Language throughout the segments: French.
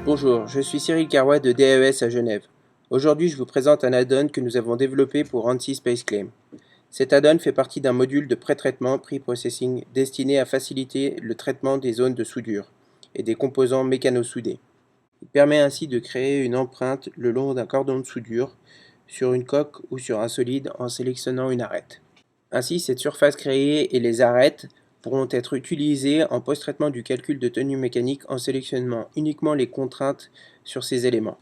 Bonjour, je suis Cyril Carrois de DAES à Genève. Aujourd'hui, je vous présente un add-on que nous avons développé pour ANSI SpaceClaim. Cet add-on fait partie d'un module de pré-traitement pre-processing destiné à faciliter le traitement des zones de soudure et des composants mécano-soudés. Il permet ainsi de créer une empreinte le long d'un cordon de soudure, sur une coque ou sur un solide en sélectionnant une arête. Ainsi, cette surface créée et les arêtes pourront être utilisées en post-traitement du calcul de tenue mécanique en sélectionnant uniquement les contraintes sur ces éléments.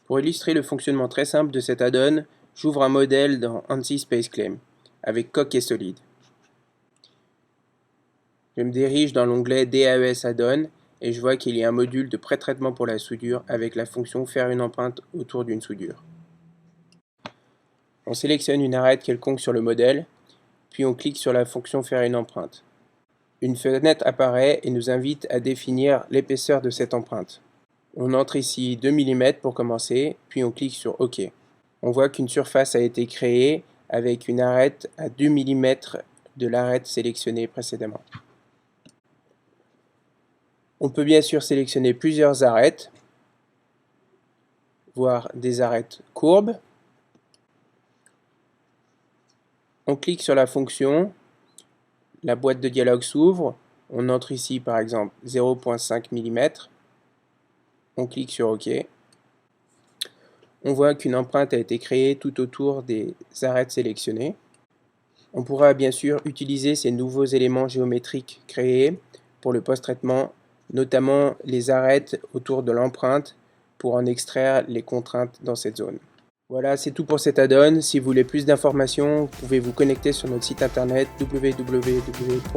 Pour illustrer le fonctionnement très simple de cet add-on, j'ouvre un modèle dans ANSI SpaceClaim avec coque et solide. Je me dirige dans l'onglet DAES Add-on et je vois qu'il y a un module de pré-traitement pour la soudure avec la fonction faire une empreinte autour d'une soudure. On sélectionne une arête quelconque sur le modèle, puis on clique sur la fonction faire une empreinte. Une fenêtre apparaît et nous invite à définir l'épaisseur de cette empreinte. On entre ici 2 mm pour commencer, puis on clique sur OK. On voit qu'une surface a été créée avec une arête à 2 mm de l'arête sélectionnée précédemment. On peut bien sûr sélectionner plusieurs arêtes, voire des arêtes courbes. On clique sur la fonction, la boîte de dialogue s'ouvre, on entre ici par exemple 0,5 mm, on clique sur OK. On voit qu'une empreinte a été créée tout autour des arêtes sélectionnées. On pourra bien sûr utiliser ces nouveaux éléments géométriques créés pour le post-traitement, notamment les arêtes autour de l'empreinte pour en extraire les contraintes dans cette zone. Voilà, c'est tout pour cet add-on. Si vous voulez plus d'informations, vous pouvez vous connecter sur notre site internet www.daes.pro.